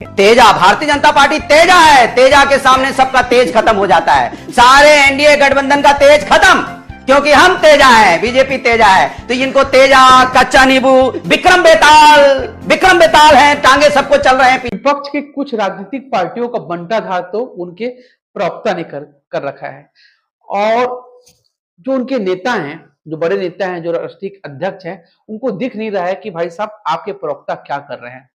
Teja, Bharatiya Janata party Teja है। तेजा के सामने सबका तेज खत्म हो जाता है। सारे एनडीए गठबंधन का तेज खत्म, क्योंकि हम तेजा है, बीजेपी तेजा है। तो इनको तेजा, कच्चा नींबू, विक्रम बेताल है, टांगे सबको चल रहे हैं। विपक्ष के कुछ राजनीतिक पार्टियों का बंटाधार तो उनके प्रवक्ता ने कर रखा है, और जो उनके नेता हैं, जो बड़े नेता हैं, जो राष्ट्रीय अध्यक्ष हैं, उनको दिख नहीं रहा है कि भाई साहब आपके प्रवक्ता क्या कर रहे हैं।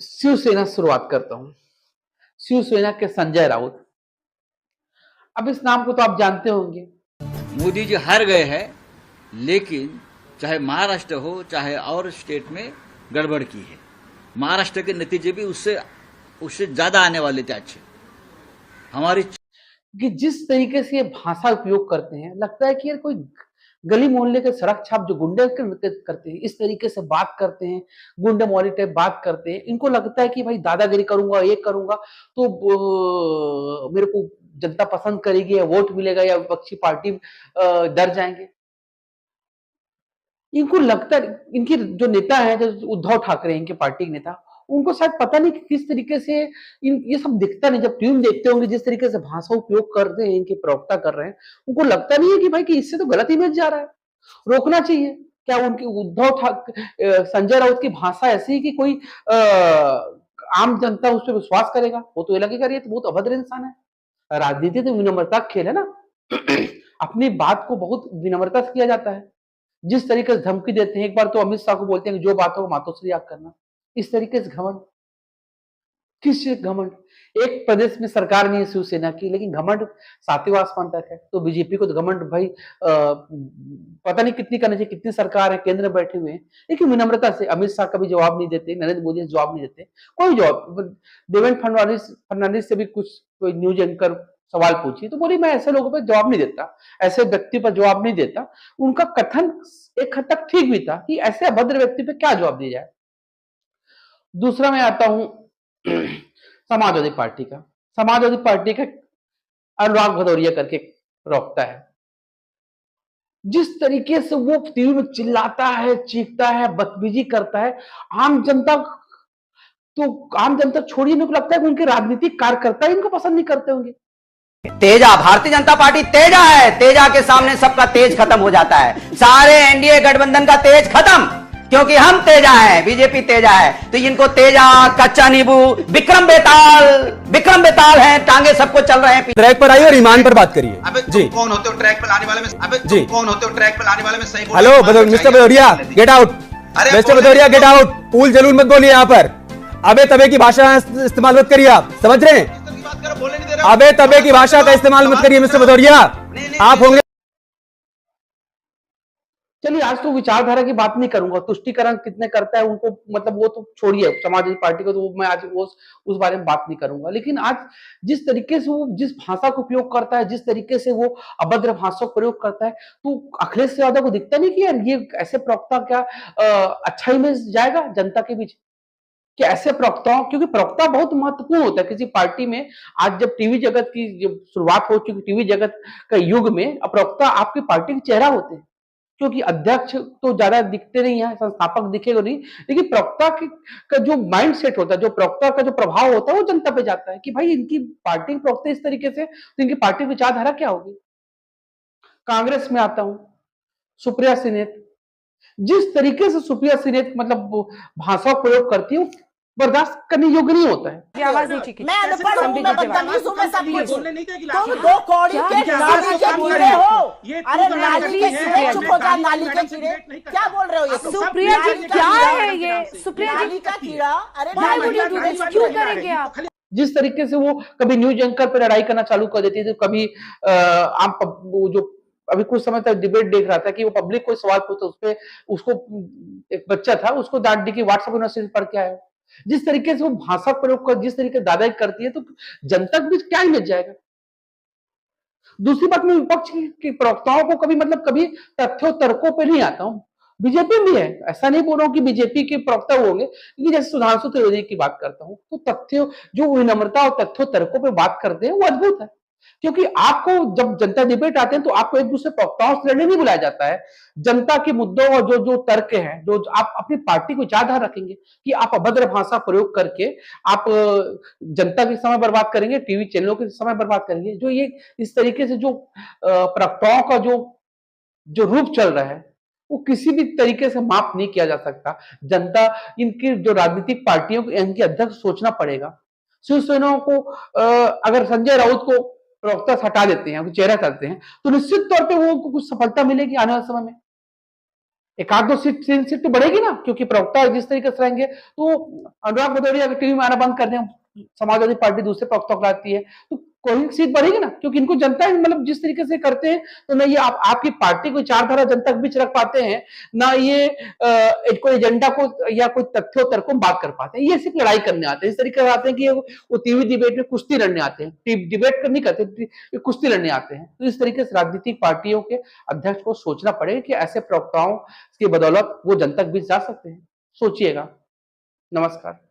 शिवसेना शुरुआत करता हूं। शिवसेना के संजय राउत, अब इस नाम को तो आप जानते होंगे। मोदी जी हार गए हैं, लेकिन चाहे महाराष्ट्र हो चाहे और स्टेट में गड़बड़ की है। महाराष्ट्र के नतीजे भी उससे ज्यादा आने वाले थे अच्छे। हमारी कि जिस तरीके से ये भाषा उपयोग करते हैं, लगता है कि यार कोई गली मोहल्ले के सड़क छाप जो गुंडे करते हैं, इस तरीके से बात करते हैं, गुंडे मौली टाइप बात करते हैं। इनको लगता है कि भाई दादागिरी करूंगा, ये करूंगा तो मेरे को जनता पसंद करेगी, या वोट मिलेगा, या विपक्षी पार्टी डर जाएंगे। इनको लगता है, इनके जो नेता है, जो उद्धव ठाकरे, इनके पार्टी के नेता, उनको शायद पता नहीं कि किस तरीके से ये सब दिखता नहीं। जब टीम देखते होंगे जिस तरीके से भाषा उपयोग करते हैं, इनके प्रवक्ता कर रहे हैं, उनको लगता नहीं है कि भाई कि इससे तो गलत इमेज जा रहा है, रोकना चाहिए। क्या उनकी संजय राउत की भाषा ऐसी है कि कोई आम जनता उस पर विश्वास करेगा? वो तो ये लगेगा ये तो बहुत अभद्र इंसान है। राजनीति तो विनम्रता का खेल है ना। अपनी बात को बहुत विनम्रता से किया जाता है। जिस तरीके से धमकी देते हैं, एक बार तो अमित शाह को बोलते हैं कि जो बात हो मातोश्री याद करना। इस तरीके से घमंड, किस घमंड? एक प्रदेश में सरकार नहीं है शिवसेना की, लेकिन घमंड सातवें आसमान तक है। तो बीजेपी को तो घमंड भाई पता नहीं कितनी करनी चाहिए, कितनी सरकार है, केंद्र में बैठे हुए हैं, लेकिन विनम्रता से। अमित शाह कभी जवाब नहीं देते, नरेंद्र मोदी जवाब नहीं देते, कोई जवाब। देवेंद्र फडणवीस से भी कुछ कोई न्यूज एंकर सवाल पूछिए तो बोली मैं ऐसे लोगों पर जवाब नहीं देता, ऐसे व्यक्ति पर जवाब नहीं देता। उनका कथन एक हद तक ठीक भी था कि ऐसे अभद्र व्यक्ति पे क्या जवाब दिया जाए। दूसरा मैं आता हूं समाजवादी पार्टी का। समाजवादी पार्टी का अनुराग भदौरिया करके प्रवक्ता है। जिस तरीके से वो टीवी में चिल्लाता है, चीखता है, बदतमीजी करता है, आम जनता छोड़िए, मेरे को लगता है कि उनके राजनीतिक कार्यकर्ता इनको पसंद नहीं करते होंगे। तेजा, भारतीय जनता पार्टी तेजा है। तेजा के सामने सबका तेज खत्म हो जाता है। सारे एनडीए गठबंधन का तेज खत्म, क्योंकि हम तेजा है, बीजेपी तेजा है। तो इनको तेजा, कच्चा नींबू, विक्रम बेताल है, टांगे सबको चल रहे हैं। ट्रैक पर आइए और ईमान पर बात करिए। अबे जी कौन होते हो ट्रैक पर लाने वाले में? अबे जी कौन होते हो ट्रैक पर लाने वाले में? सही बोलो। Hello Mr Bhadauria, get out. Mr Bhadauria get out. फूल जलूल मत बोलिए यहाँ पर। अबे तबे की भाषा इस्तेमाल मत करिए, आप समझ रहे हैं? अबे तबे की भाषा का इस्तेमाल मत करिए मिस्टर भदौरिया, आप होंगे। चलिए, आज तो विचारधारा की बात नहीं करूंगा। तुष्टीकरण कितने करता है उनको, मतलब वो तो छोड़िए, समाजवादी पार्टी को तो मैं आज उस बारे में बात नहीं करूंगा। लेकिन आज जिस तरीके से वो जिस भाषा का उपयोग करता है, जिस तरीके से वो अभद्र भाषा का प्रयोग करता है, तो अखिलेश यादव को दिखता नहीं कि यार ये ऐसे प्रवक्ता क्या अच्छा इमेज जाएगा जनता के बीच? कि ऐसे प्रवक्ताओं, क्योंकि प्रवक्ता बहुत महत्वपूर्ण होता है किसी पार्टी में। आज जब टीवी जगत की जब शुरुआत हो चुकी, टीवी जगत का युग में, प्रवक्ता आपकी पार्टी का चेहरा होते हैं। क्योंकि अध्यक्ष तो ज्यादा दिखते नहीं है, संस्थापक दिखेगा नहीं, लेकिन प्रवक्ता का जो माइंड सेट होता है, जो प्रवक्ता का जो प्रभाव होता है, वो जनता पे जाता है कि भाई इनकी पार्टी के प्रवक्ता इस तरीके से, तो इनकी पार्टी की विचारधारा क्या होगी। कांग्रेस में आता हूं, सुप्रिया सिनेत। जिस तरीके से सुप्रिया सिनेत मतलब भाषा प्रयोग करती है, बर्दाश्त करने योग्य नहीं होता है। आवाज नहीं ठीक है। मैं अनपढ़ हूं, मैं बदतमीज हूं, मैं सब कुछ हूं। तुम दो कौड़ी के नाली के कीड़े हो। अरे नाली के कीड़े, चुप हो जा, नाली के कीड़े। क्या बोल रहे हो ये? सुप्रिया जी क्या है ये? सुप्रिया नाली का कीड़ा। अरे क्यों करेंगे आप? जिस तरीके से वो कभी न्यूज एंकर पर लड़ाई करना चालू कर देती थी, कभी आम वो जो अभी कुछ समय तक डिबेट देख रहा था कि वो पब्लिक कोई सवाल पूछता, उसपे उसको एक बच्चा था, उसको डांट दी कि व्हाट्सएप यूनिवर्सिटी पढ़ के आया। जिस तरीके से वो भाषा प्रयोग कर, जिस तरीके दादागिरी करती है, तो जनता के बीच क्या इमेज जाएगा। दूसरी बात, मैं विपक्ष की प्रवक्ताओं को कभी तथ्यों तर्कों पे नहीं आता हूं। बीजेपी भी है, ऐसा नहीं बोल रहा हूं कि बीजेपी के प्रवक्ता होंगे, लेकिन जैसे सुधांशु त्रिवेदी की बात करता हूं, तो तथ्यों, जो विनम्रता और तथ्यों तर्कों पे बात करते हैं, वो अद्भुत है। क्योंकि आपको जब जनता डिबेट आते हैं तो आपको एक दूसरे प्रवक्ताओं से लड़ने नहीं बुलाया जाता है। जनता के मुद्दों और जो जो तर्क हैं, जो आप अपनी पार्टी को ज्यादा रखेंगे कि आप अभद्र भाषा प्रयोग करके आप जनता के समय बर्बाद करेंगे, टीवी चैनलों के समय बर्बाद करेंगे। जो ये इस तरीके से जो प्रवक्ताओं का जो जो रूप चल रहा है वो किसी भी तरीके से माफ नहीं किया जा सकता। जनता, इनकी जो राजनीतिक पार्टियों को, इनके अध्यक्ष सोचना पड़ेगा। शिवसेना को अगर संजय राउत को प्रवक्ता से हटा देते हैं, चेहरा करते हैं, तो निश्चित तौर पे वो उनको कुछ सफलता मिलेगी आने वाले समय में। एक आध दो सीट तो बढ़ेगी ना, क्योंकि प्रवक्ता जिस तरीके से रहेंगे तो अनुराग भदौरिया अगर टीवी में आना बंद कर दें, समाजवादी पार्टी दूसरे प्रवक्ता को लाती है, तो कोई सीट बढ़ेगी ना, क्योंकि इनको जनता मतलब जिस तरीके से करते हैं तो ना ये आपकी पार्टी को चारधारा जनता के बीच रख पाते हैं, ना ये कोई एजेंडा को या कोई तथ्यों तर्कों में बात कर पाते हैं। ये सिर्फ लड़ाई करने आते हैं, इस तरीके से आते हैं कि वो टीवी डिबेट में कुश्ती लड़ने आते हैं, डिबेट नहीं करते, कुश्ती लड़ने आते हैं। तो इस तरीके से राजनीतिक पार्टियों के अध्यक्ष को सोचना पड़ेगा कि ऐसे प्रवक्ताओं की बदौलत वो जनता के बीच जा सकते हैं। सोचिएगा। नमस्कार।